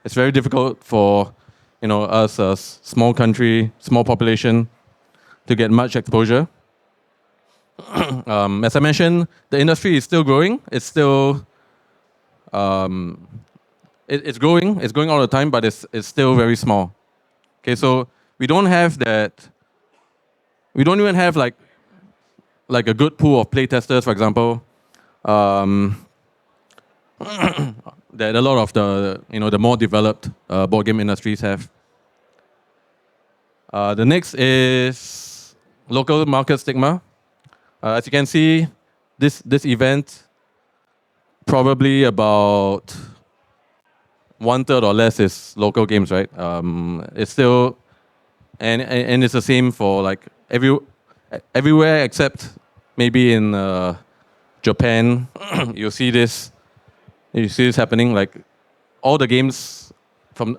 it's very difficult for us, a small country, small population, to get much exposure. As I mentioned, the industry is still growing. It's still it's growing. It's growing all the time, but it's still very small. Okay, so we don't have that. We don't even have like a good pool of playtesters, for example. That a lot of the more developed board game industries have. The next is local market stigma. As you can see, this event, probably about 1/3 or less is local games, right? It's still, and it's the same for like everywhere except maybe in Japan. You see this happening. Like all the games from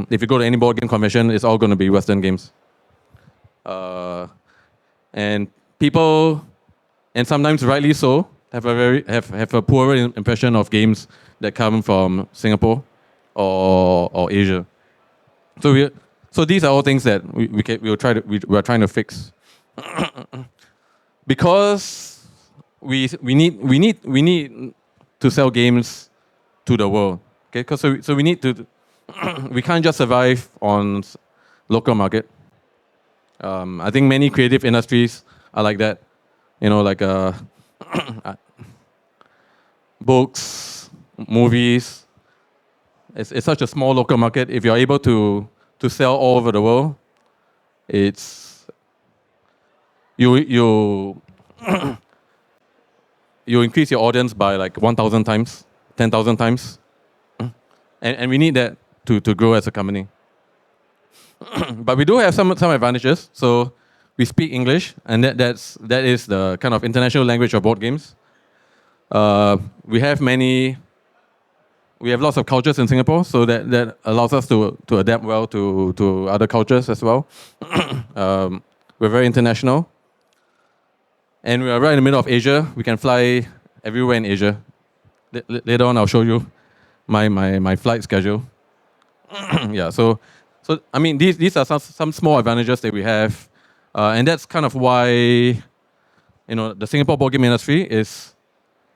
if you go to any board game convention, it's all going to be Western games. And people, and sometimes rightly so, have a poorer impression of games that come from Singapore or Asia. So these are all things that we're trying to fix. Because we need to sell games to the world. Okay, so we need to we can't just survive on local market. I think many creative industries are like that. Like books, movies. It's such a small local market. If you're able to sell all over the world, it's you increase your audience by like 1,000 times, 10,000 times, and we need that to grow as a company. But we do have some advantages. So we speak English, and that is the kind of international language of board games. We have lots of cultures in Singapore, so that allows us to adapt well to other cultures as well. We're very international, and we are right in the middle of Asia. We can fly everywhere in Asia. Later on, I'll show you my flight schedule. Yeah, so I mean, these are some small advantages that we have, and that's kind of why the Singapore board game industry is,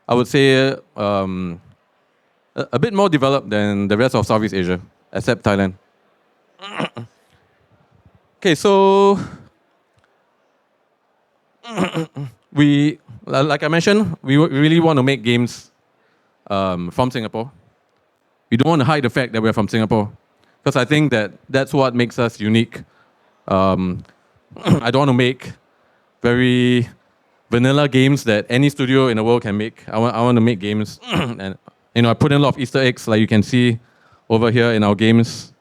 I would say, a bit more developed than the rest of Southeast Asia, except Thailand. Okay, so like I mentioned, we really want to make games from Singapore. We don't want to hide the fact that we're from Singapore, because I think that's what makes us unique. I don't want to make very vanilla games that any studio in the world can make. I want to make games, and I put in a lot of Easter eggs, like you can see over here in our games.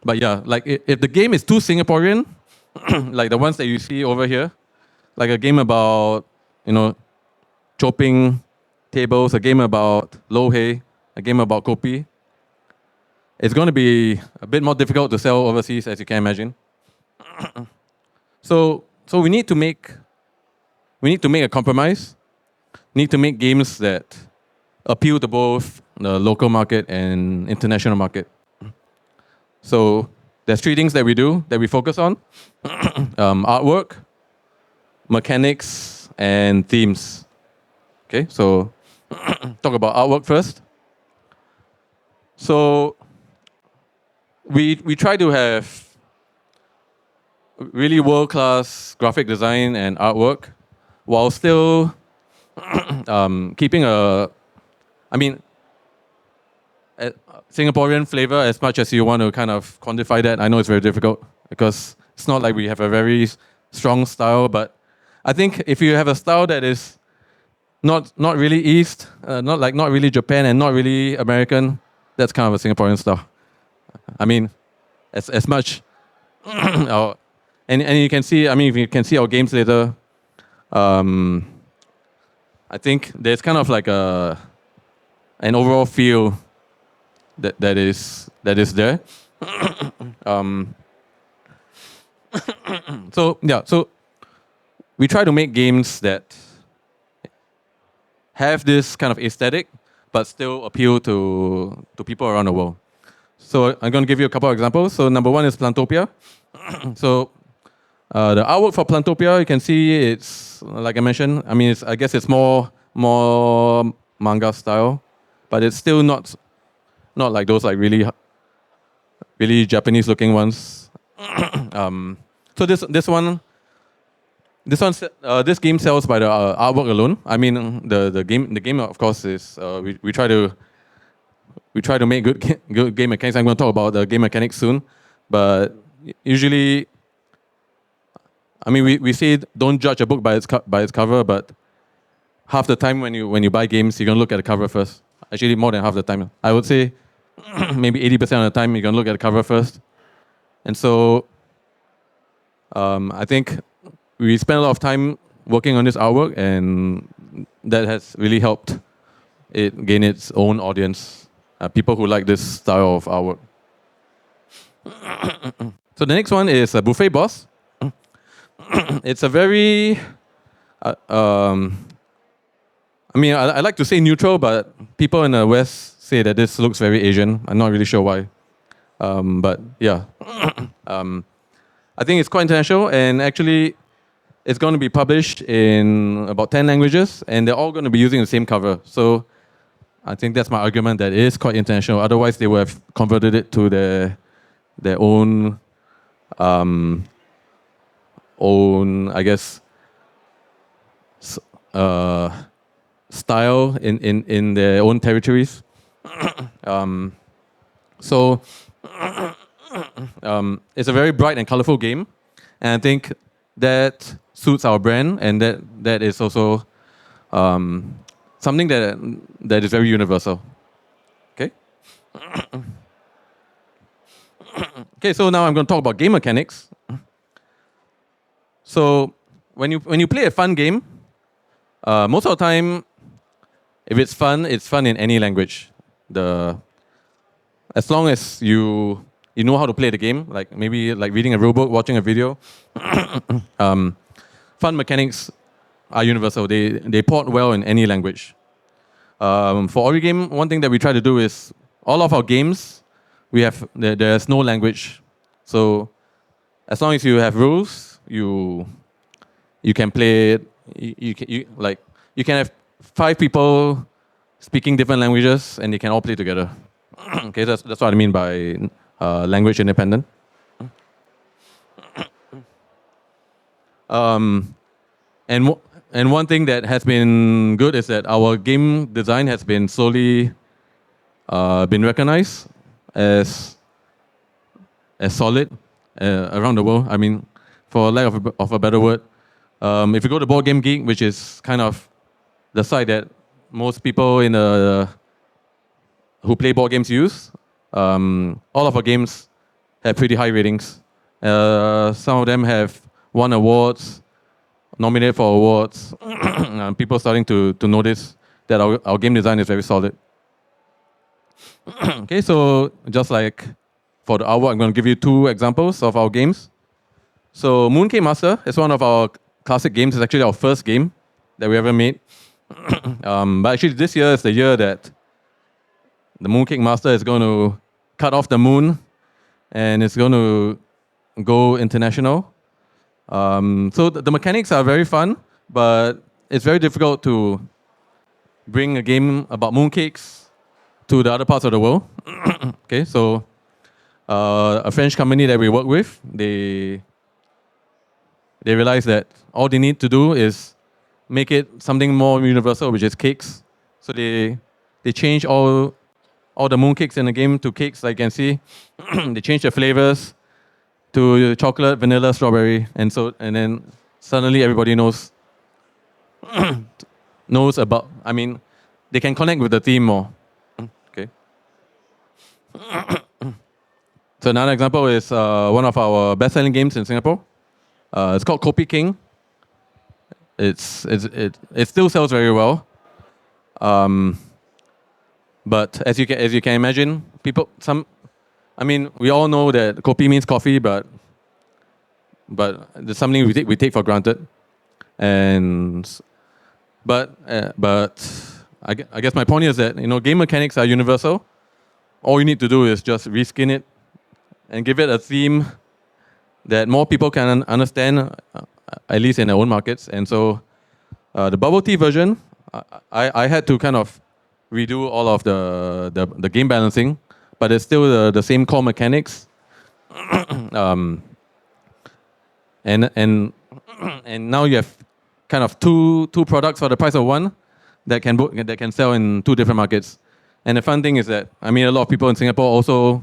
But yeah, like if the game is too Singaporean, like the ones that you see over here, like a game about chopping tables, a game about lo hei, a game about kopi, it's going to be a bit more difficult to sell overseas, as you can imagine. So we need to make a compromise. Need to make games that appeal to both the local market and international market. So there's three things that we focus on: artwork, mechanics, and themes. Okay, so talk about artwork first. So we try to have really world-class graphic design and artwork, while still keeping a Singaporean flavor, as much as you want to kind of quantify that. I know it's very difficult because it's not like we have a very strong style, but I think if you have a style that is not really East, not really Japan, and not really American, that's kind of a Singaporean style. I mean, as much, and you can see. I mean, if you can see our games later, I think there's kind of like an overall feel that is there. So we try to make games that have this kind of aesthetic, but still appeal to people around the world. So I'm going to give you a couple of examples. So number one is Plantopia. So the artwork for Plantopia, you can see it's like I mentioned. I mean, I guess it's more manga style, but it's still not like those like really Japanese looking ones. So this game sells by the artwork alone. I mean, the game of course is we try to make good game mechanics. I'm going to talk about the game mechanics soon, but usually, I mean, we say don't judge a book by its cover, but half the time when you buy games, you're gonna look at the cover first. Actually, more than half the time, I would say maybe 80% of the time you're gonna look at the cover first. And so I think we spent a lot of time working on this artwork, and that has really helped it gain its own audience. People who like this style of artwork. So the next one is a Buffet Boss. It's a very, I mean, I like to say neutral, but people in the West say that this looks very Asian. I'm not really sure why. But yeah, I think it's quite international, and actually, it's going to be published in about 10 languages, and they're all going to be using the same cover. So I think that's my argument that it is quite international. Otherwise, they would have converted it to their own, I guess, style in their own territories. So it's a very bright and colorful game, and I think that suits our brand, and that is also something that is very universal. Okay. Okay, so now I'm going to talk about game mechanics. So when you play a fun game, most of the time, if it's fun in any language. As long as you know how to play the game, like maybe like reading a rulebook, watching a video, fun mechanics are universal. They port well in any language. For Origame, one thing that we try to do is all of our games, there's no language. So as long as you have rules, you can play it. You can have 5 people speaking different languages, and they can all play together. Okay, that's what I mean by language independent. And one thing that has been good is that our game design has been slowly been recognized as solid around the world. I mean, for lack of a better word, if you go to Board Game Geek, which is kind of the site that most people who play board games use, all of our games have pretty high ratings. Some of them have won awards, nominated for awards. People starting to notice that our game design is very solid. Okay, so just like for the artwork, I'm going to give you 2 examples of our games. So Mooncake Master is one of our classic games. It's actually our first game that we ever made. But actually this year is the year that the Mooncake Master is going to cut off the moon, and it's going to go international. So the mechanics are very fun, but it's very difficult to bring a game about mooncakes to the other parts of the world. Okay, so a French company that we work with, they realize that all they need to do is make it something more universal, which is cakes. So they change all the mooncakes in the game to cakes, like you can see. They change the flavors to chocolate, vanilla, strawberry, and then suddenly everybody knows about. I mean, they can connect with the theme more. Okay. So another example is one of our best-selling games in Singapore. It's called Kopi King. It still sells very well. But as you can imagine, we all know that kopi means coffee, but there's something we take for granted. But I guess my point is that game mechanics are universal. All you need to do is just reskin it and give it a theme that more people can understand, at least in their own markets. And so the bubble tea version, I had to kind of redo all of the game balancing, but it's still the same core mechanics. um, and and now you have kind of two products for the price of one that can sell in two different markets. And the fun thing is that a lot of people in Singapore also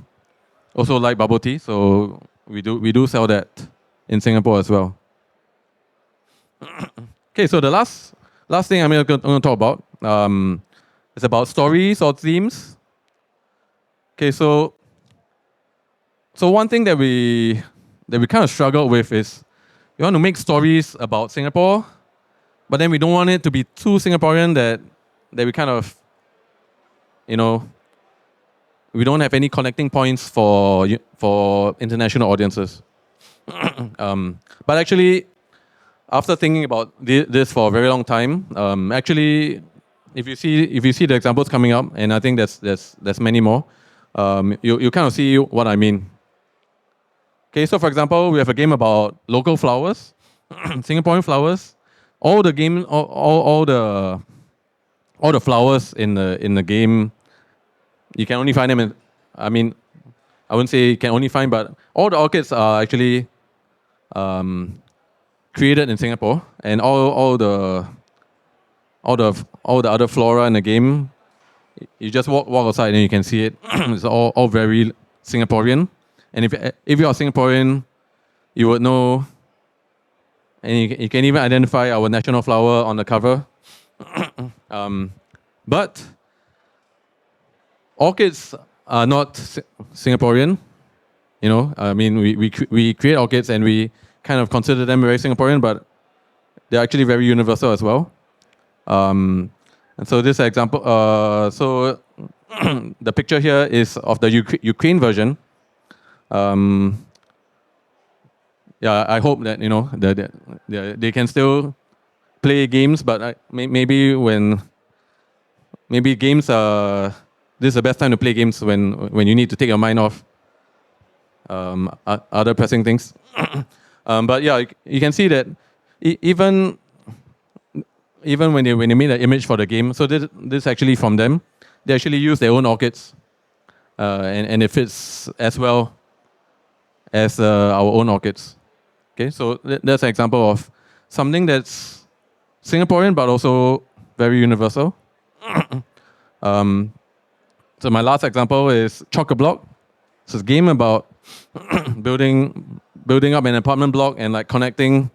like bubble tea, so we do sell that in Singapore as well. Okay, so the last thing I'm going to talk about is about stories or themes. Okay, so one thing that we kind of struggle with is we want to make stories about Singapore, but then we don't want it to be too Singaporean that we kind of we don't have any connecting points for international audiences. But actually, after thinking about this for a very long time, actually, if you see the examples coming up, and I think there's many more, you kind of see what I mean. Okay, so for example, we have a game about local flowers, Singaporean flowers. All the flowers in the game, you can only find them in. I wouldn't say you can only find, but all the orchids are actually created in Singapore, and all the other flora in the game, you just walk outside and you can see it. It's all very Singaporean. And if you are Singaporean, you would know, and you can even identify our national flower on the cover. But orchids are not Singaporean. We create orchids and we kind of consider them very Singaporean, but they're actually very universal as well. And so this example, so the picture here is of the Ukraine version. I hope that they can still play games, but maybe games are. This is the best time to play games when you need to take your mind off other pressing things. But yeah, you can see that even when they made an image for the game, so this is actually from them. They actually use their own orchids, and it fits as well as our own orchids. Okay, so that's an example of something that's Singaporean but also very universal. So my last example is Chock-a-Block. It's a game about building up an apartment block and like connecting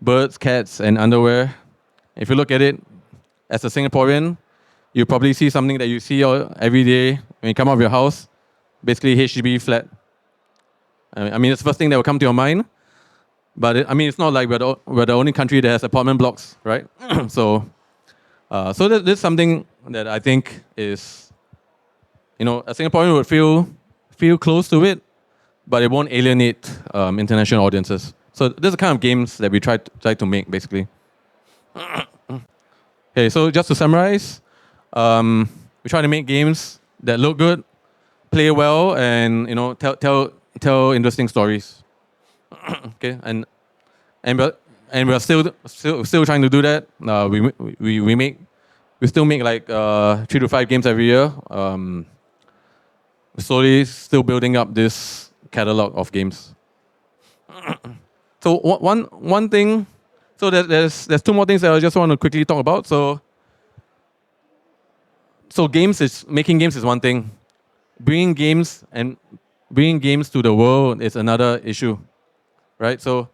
birds, cats, and underwear. If you look at it as a Singaporean, you probably see something that you see every day when you come out of your house. Basically, HDB flat. It's the first thing that will come to your mind. But it's not like we're the only country that has apartment blocks, right? So this is something that I think is, a Singaporean would feel close to it, but it won't alienate international audiences. So this is the kind of games that we try to make, basically. Okay, so just to summarize, we try to make games that look good, play well, and tell interesting stories. Okay, and we're still trying to do that. We still make like 3 to 5 games every year. We're slowly still building up this catalog of games. So one thing. So there's 2 more things that I just want to quickly talk about. So making games is one thing. Bringing games to the world is another issue, right? So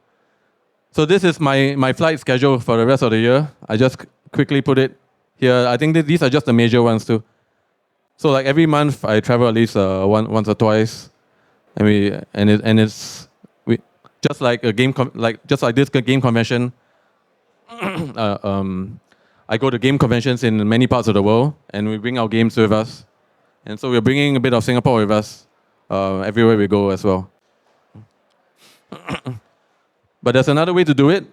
this is my flight schedule for the rest of the year. I just quickly put it here. I think these are just the major ones too. So like every month I travel at least once or twice, and it's just like a game just like this game convention. I go to game conventions in many parts of the world, and we bring our games with us. And so we're bringing a bit of Singapore with us everywhere we go as well. But there's another way to do it.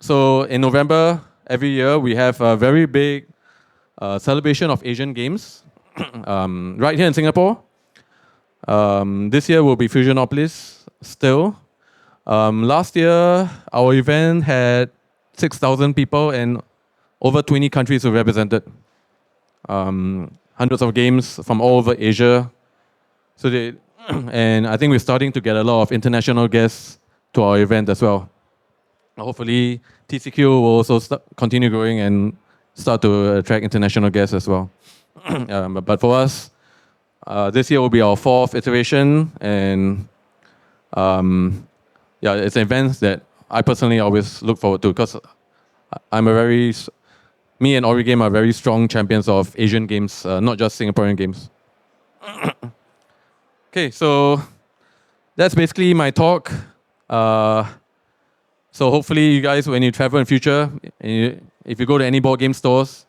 So in November every year we have a very big celebration of Asian Games right here in Singapore. This year will be Fusionopolis still. Last year, our event had 6,000 people and over 20 countries were represented. Hundreds of games from all over Asia. And I think we're starting to get a lot of international guests to our event as well. Hopefully, TCQ will also continue growing and start to attract international guests as well. But for us, this year will be our 4th iteration, and it's an event that I personally always look forward to because me and Origame are very strong champions of Asian games, not just Singaporean games. Okay, so that's basically my talk. So hopefully you guys, when you travel in future, if you go to any board game stores,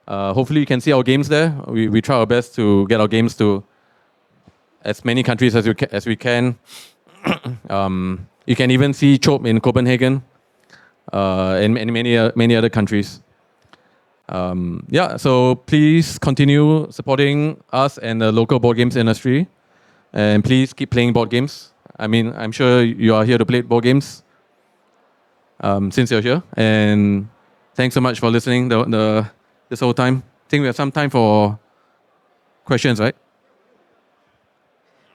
hopefully you can see our games there. We try our best to get our games to as many countries as we can. You can even see Chop in Copenhagen and many other countries. So please continue supporting us and the local board games industry. And please keep playing board games. I mean, I'm sure you are here to play board games since you're here. And thanks so much for listening this whole time. I think we have some time for questions, right?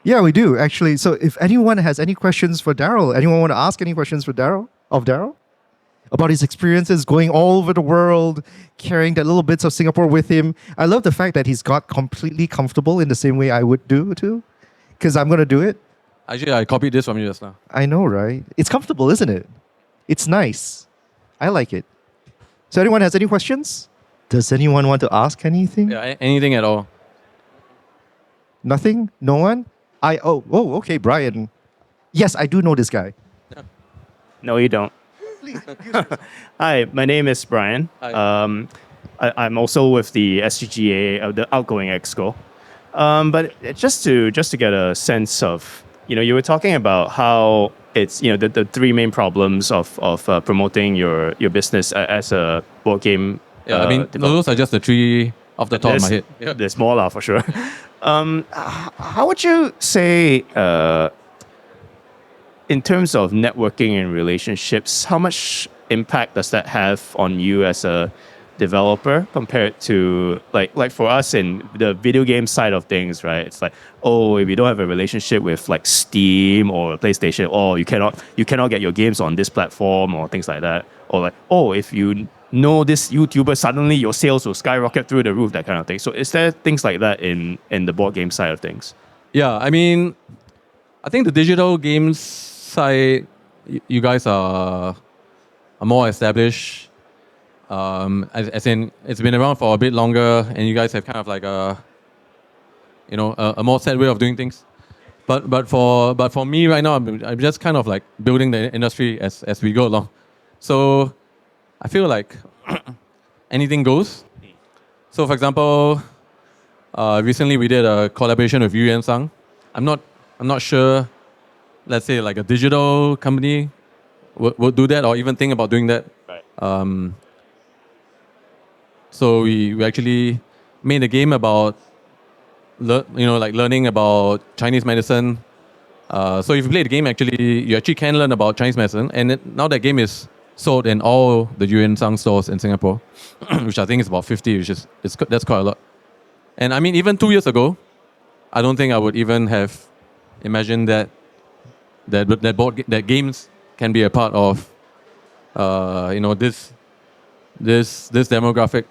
Yeah, we do, actually. So if anyone has any questions for Daryl, anyone want to ask any questions for Daryl? About his experiences going all over the world, carrying that little bits of Singapore with him. I love the fact that he's got completely comfortable in the same way I would do too, because I'm going to do it. Actually, I copied this from you just now. I know, right? It's comfortable, isn't it? It's nice. I like it. So anyone has any questions? Does anyone want to ask anything? Yeah, anything at all. Nothing? No one? Okay, Brian. Yes, I do know this guy. No, you don't. Please. Hi, my name is Brian. Hi. I'm also with the SGGA, the Outgoing Exco. But just to get a sense of, you were talking about how it's, the 3 main problems of promoting your business as a board game. Those are just the 3 off the top of my head. Yeah. There's more for sure. How would you say, in terms of networking and relationships, how much impact does that have on you as a developer compared to like for us in the video game side of things, right? It's like, if you don't have a relationship with like Steam or PlayStation, you cannot get your games on this platform or things like that. Or like, if you know this YouTuber, suddenly your sales will skyrocket through the roof, that kind of thing. So is there things like that in the board game side of things? Yeah, I mean, I think the digital games side, you guys are more established. As in, it's been around for a bit longer, and you guys have kind of like a more set way of doing things. But for me right now, I'm just kind of like building the industry as we go along. So I feel like anything goes. So for example, recently we did a collaboration with Yu Yan Sang. I'm not sure. Let's say like a digital company would do that or even think about doing that. Right. So we actually made a game about learning about Chinese medicine. So if you play the game, you actually can learn about Chinese medicine. And now that game is sold in all the Yu Yan Sang stores in Singapore, which I think is about 50, that's quite a lot. And I mean, even 2 years ago, I don't think I would even have imagined that games can be a part of this demographic.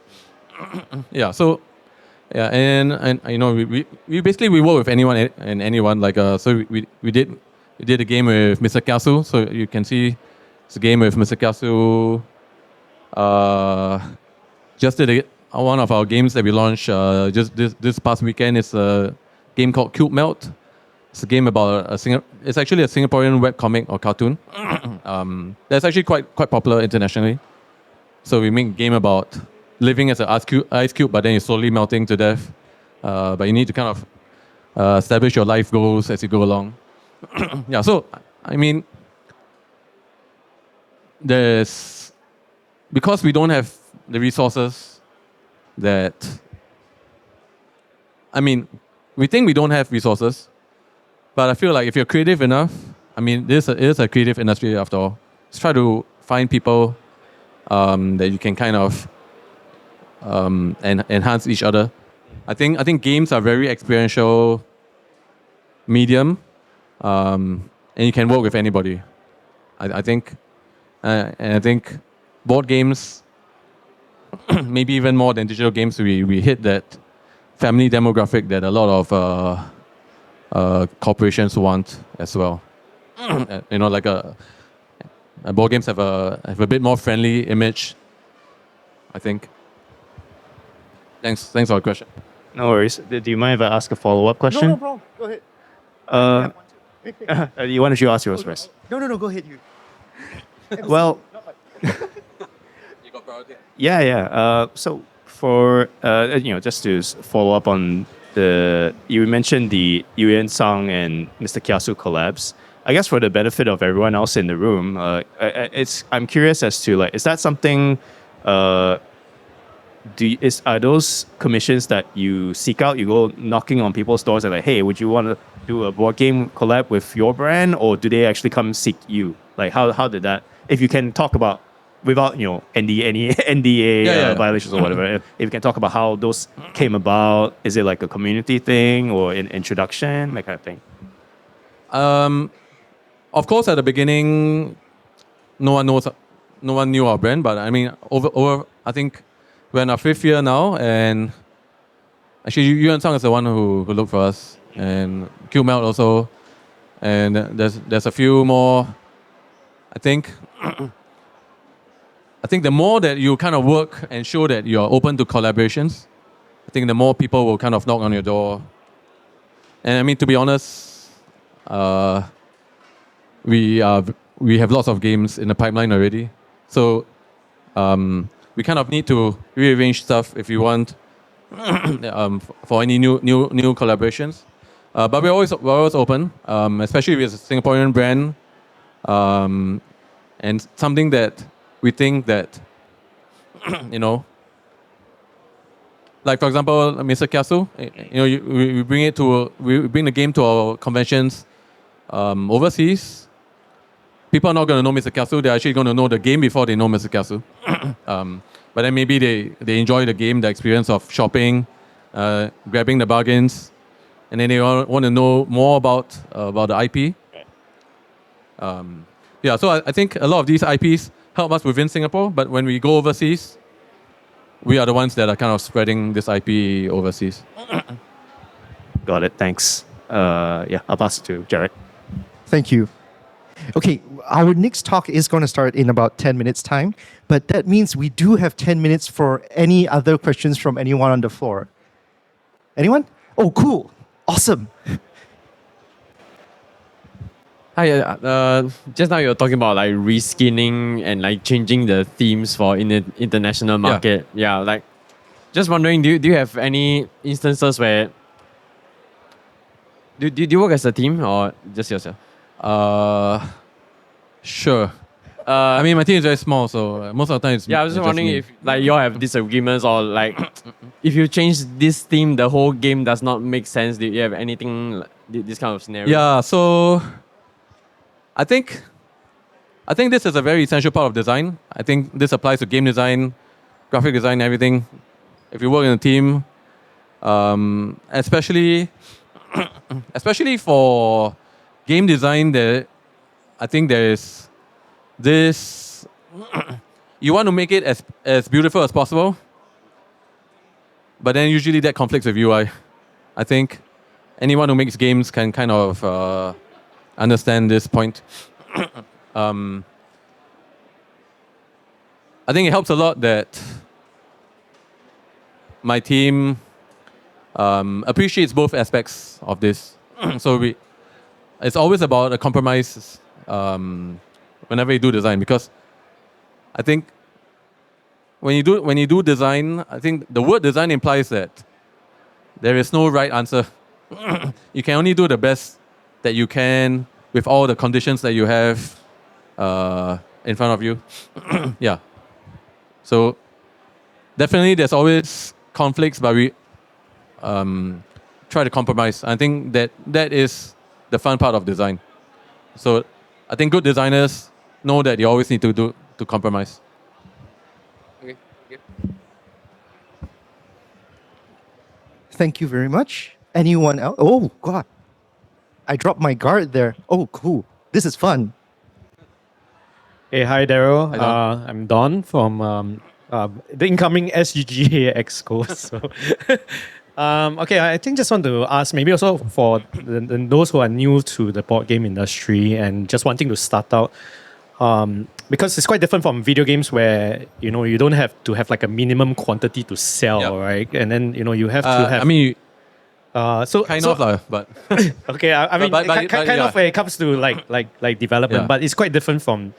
We basically work with anyone and anyone. So we did a game with Mr. Kiasu. So you can see it's a game with Mr. Kiasu. Just did one of our games that we launched just this past weekend. It's a game called Cube Melt. It's a game about it's actually a Singaporean webcomic or cartoon. That's actually quite popular internationally. So we make a game about living as an ice cube, but then you're slowly melting to death. But you need to kind of establish your life goals as you go along. So I mean, because we don't have the resources that, I mean, we think we don't have resources, but I feel like if you're creative enough, I mean, it is a creative industry after all. Just try to find people that you can kind of enhance each other. I think games are very experiential medium, and you can work with anybody. I think, and I think board games, maybe even more than digital games, we hit that family demographic that a lot of corporations want as well. Like board games have a bit more friendly image, I think. Thanks for the question. No worries. Do you mind if I ask a follow-up question? No problem. Go ahead. Uh, why don't you ask yours first? No, go ahead. You. Well, You got priority. yeah. So for just to follow up on you mentioned the Yuan Sang and Mr. Kiasu collabs. I guess for the benefit of everyone else in the room, I'm curious as to is that something? Are those commissions that you seek out? You go knocking on people's doors and hey, would you want to do a board game collab with your brand, or do they actually come seek you? How did that? If you can talk about without NDA violations or whatever, if you can talk about how those came about, is it like a community thing or an introduction, that kind of thing? Of course, at the beginning, no one knew our brand, but I mean, over I think we're in our 5th year now, and actually, Yuan Sang is the one who looked for us, and Qmelt also, and there's a few more. I think the more that you kind of work and show that you're open to collaborations, I think the more people will kind of knock on your door. And I mean, to be honest, we have lots of games in the pipeline already, so we kind of need to rearrange stuff if you want for any new collaborations. But we're always open, especially with a Singaporean brand, and something that we think that like for example, Mr. Kiasu, we bring the game to our conventions overseas. People are not going to know Mr. Kiasu. They're actually going to know the game before they know Mr. Kiasu. But then maybe they enjoy the game, the experience of shopping, grabbing the bargains, and then they want to know more about the IP. So I think a lot of these IPs help us within Singapore, but when we go overseas, we are the ones that are kind of spreading this IP overseas. Got it. Thanks. I'll pass it to Jared. Thank you. Okay, our next talk is going to start in about 10 minutes' time, but that means we do have 10 minutes for any other questions from anyone on the floor. Anyone? Oh, cool. Awesome. Hi, just now you were talking about reskinning and changing the themes for in the international market. Yeah, just wondering, do you have any instances where do you work as a team or just yourself? Sure. I mean, my team is very small, so most of the time it's I was just wondering me. if you all have disagreements or if you change this theme, the whole game does not make sense. Do you have anything this kind of scenario? Yeah, so I think this is a very essential part of design. I think this applies to game design, graphic design, everything. If you work in a team, especially for game design, I think there is this. You want to make it as beautiful as possible, but then usually that conflicts with UI. I think anyone who makes games can kind of understand this point. I think it helps a lot that my team appreciates both aspects of this. So it's always about a compromise whenever you do design, because I think when you do design, I think the word design implies that there is no right answer. You can only do the best that you can with all the conditions that you have in front of you. Yeah. So definitely there's always conflicts, but we try to compromise. I think that is the fun part of design. So I think good designers know that you always need to compromise. Okay. Thank you very much. Anyone else? Oh, God. I dropped my guard there. Oh, cool. This is fun. Hey, hi Daryl. Hi, Don. I'm Don from the incoming SGGA Exco. So, okay, I think just want to ask maybe also for those who are new to the board game industry and just wanting to start out, because it's quite different from video games where you don't have to have like a minimum quantity to sell, Yep. right? And then you have to have. I mean, so of lah, but okay, I mean, but kind yeah. of when it comes to like development, Yeah. but it's quite different from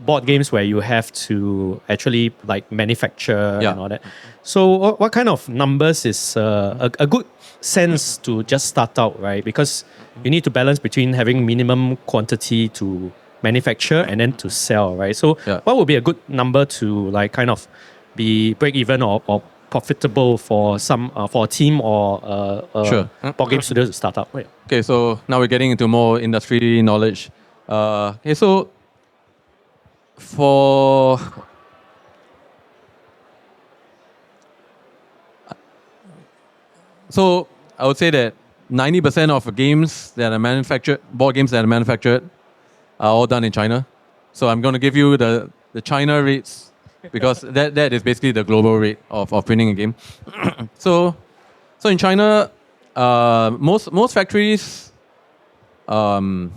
board games where you have to actually like manufacture Yeah. and all that. So what kind of numbers is a good sense to just start out, right? Because you need to balance between having minimum quantity to manufacture and then to sell, right? So Yeah. what would be a good number to like kind of be break even or profitable for some for a team or Sure. board game studios to start up? Right. okay. So now we're getting into more industry knowledge. Okay, so for I would say that 90% of games that are manufactured, board games that are manufactured, are all done in China. So I'm going to give you the China rates because that is basically the global rate of printing a game. so in China, most factories do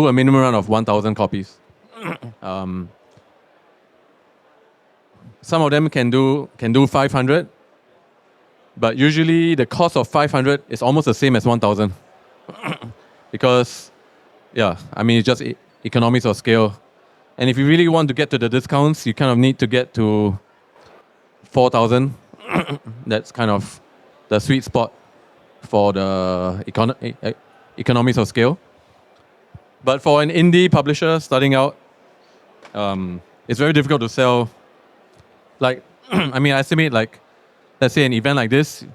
a minimum run of 1,000 copies. Some of them can do 500, but usually the cost of 500 is almost the same as 1,000 because, yeah, I mean it's just economies of scale. And if you really want to get to the discounts, you kind of need to get to 4,000. That's kind of the sweet spot for the economies of scale. But for an indie publisher starting out, it's very difficult to sell. Like, I mean, I estimate like, let's say an event like this,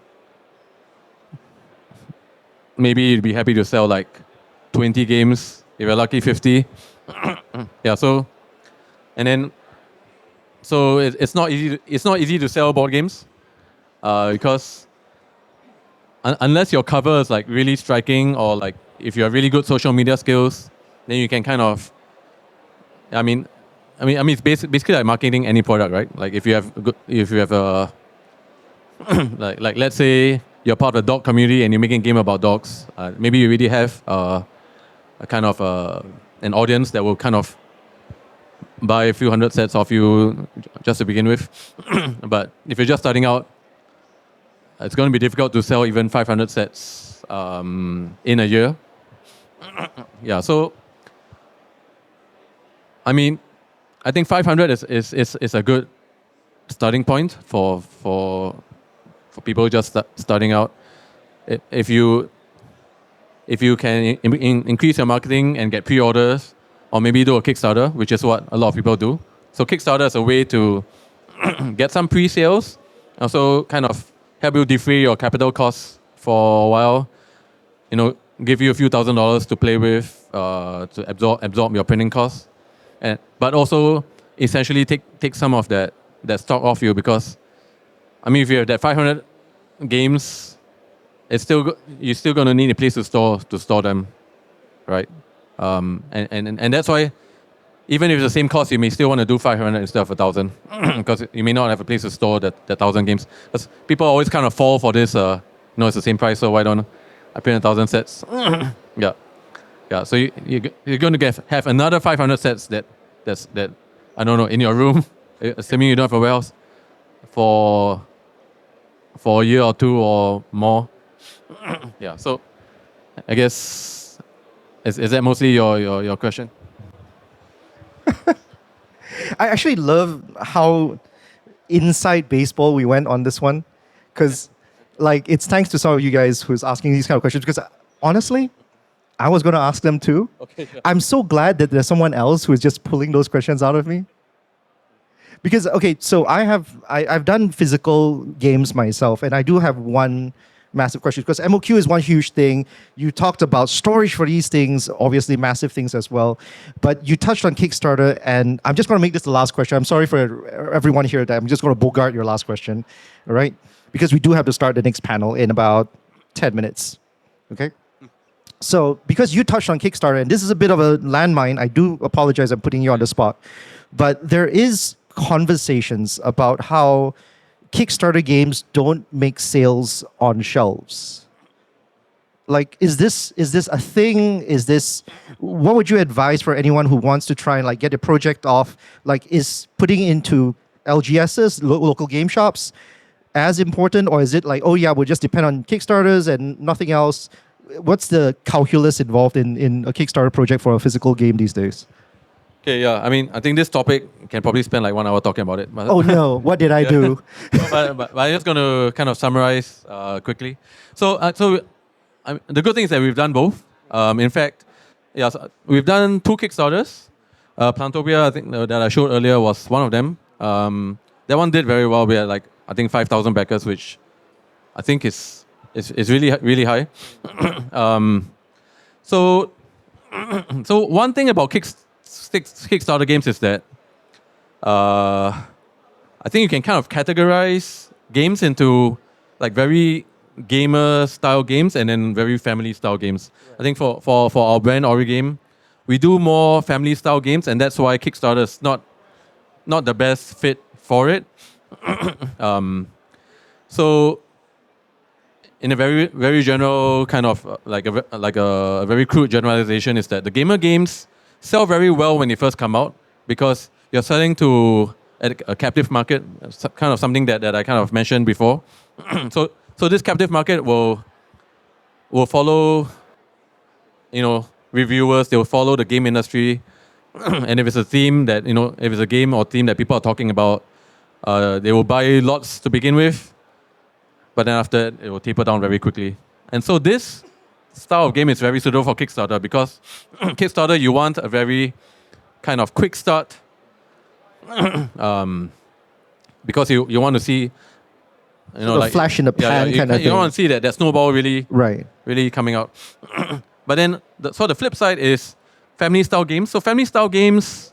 maybe you'd be happy to sell like 20 games, if you're lucky 50. Yeah, so, and then, so it's not easy to sell board games because unless your cover is like really striking or like if you have really good social media skills, then you can kind of, I mean, it's basically like marketing any product, right? Like if you have a, like let's say you're part of the dog community and you're making a game about dogs, maybe you already have a kind of an audience that will kind of buy a few hundred sets off you just to begin with. But if you're just starting out, it's going to be difficult to sell even 500 sets in a year. Yeah, so I mean, I think 500 is a good starting point for people just starting out. If you can increase your marketing and get pre-orders, or maybe do a Kickstarter, which is what a lot of people do. So Kickstarter is a way to get some pre-sales, also kind of help you defray your capital costs for a while. Give you a few $1,000s to play with, to absorb your printing costs, but also essentially take some of that stock off you because, I mean, if you have that 500 games, you're still going to need a place to store them, right? And that's why even if it's the same cost, you may still want to do 500 instead of 1,000 because you may not have a place to store that 1,000 games. Because people always kind of fall for this. It's the same price, so why don't I print 1,000 sets? Yeah. So you're going to have another 500 sets that I don't know in your room, assuming you don't have a warehouse, for a year or two or more. Yeah. So I guess is that mostly your question? I actually love how inside baseball we went on this one, because like it's thanks to some of you guys who's asking these kind of questions. Because honestly, I was going to ask them too. Okay. Sure. I'm so glad that there's someone else who is just pulling those questions out of me. Because okay, so I've done physical games myself, and I do have one massive question because MOQ is one huge thing. You talked about storage for these things, obviously massive things as well. But you touched on Kickstarter, and I'm just going to make this the last question. I'm sorry for everyone here that I'm just going to bogart your last question, all right? Because we do have to start the next panel in about 10 minutes, okay? So because you touched on Kickstarter, and this is a bit of a landmine, I do apologize, I'm putting you on the spot, but there is conversations about how Kickstarter games don't make sales on shelves. Like, is this a thing? What would you advise for anyone who wants to try and like get a project off? Like, is putting into LGSs, local game shops, as important, or is it like, oh yeah, we'll just depend on Kickstarters and nothing else? What's the calculus involved in a Kickstarter project for a physical game these days? Okay, yeah. I mean, I think this topic can probably spend like 1 hour talking about it. But Oh no, what did I do? but I'm just going to kind of summarize quickly. So the good thing is that we've done both. In fact, yeah, so we've done 2 Kickstarters. Plantopia, I think that I showed earlier, was one of them. That one did very well. We had like, I think 5,000 backers, which I think is really, really high. So one thing about Kickstarter games is that I think you can kind of categorize games into like very gamer style games and then very family style games. I think for our brand Origame, we do more family style games, and that's why Kickstarter is not the best fit for it. So in a very, very general kind of like a very crude generalization is that the gamer games sell very well when they first come out because you're selling to a captive market, kind of something that I kind of mentioned before. So this captive market will follow, reviewers. They will follow the game industry, and if it's a theme that if it's a game or theme that people are talking about, they will buy lots to begin with, but then after that, it will taper down very quickly. And so this style of game is very suitable for Kickstarter because Kickstarter, you want a very kind of quick start because you want to see, like flash in the pan kind of thing. You want to see that snowball really coming out. But then, the flip side is family style games. So family style games,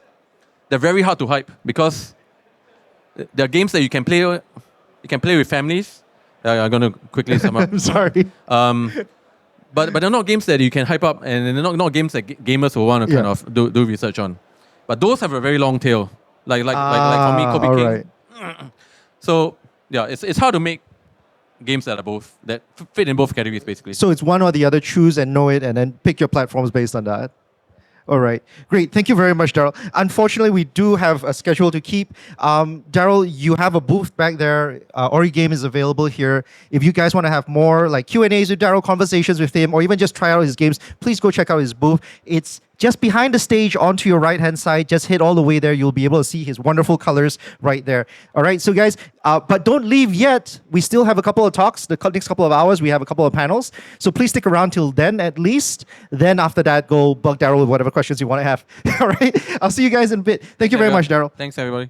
they're very hard to hype because they're games that you can play with families. I'm going to quickly sum up. I'm sorry. But they're not games that you can hype up, and they're not games that gamers will want to kind of do research on. But those have a very long tail, like for me, Kobe King. Right. So yeah, it's hard to make games that fit in both categories basically. So it's one or the other. Choose and know it, and then pick your platforms based on that. All right, great. Thank you very much, Daryl. Unfortunately, we do have a schedule to keep. Daryl, you have a booth back there. Origame is available here. If you guys want to have more like Q&As with Daryl, conversations with him, or even just try out his games, please go check out his booth. It's just behind the stage onto your right-hand side. Just hit all the way there. You'll be able to see his wonderful colors right there. All right, so guys, but don't leave yet. We still have a couple of talks. The next couple of hours, we have a couple of panels. So please stick around till then at least. Then after that, go bug Daryl with whatever questions you want to have. All right, I'll see you guys in a bit. Thank you very much, Daryl. Thanks, everybody.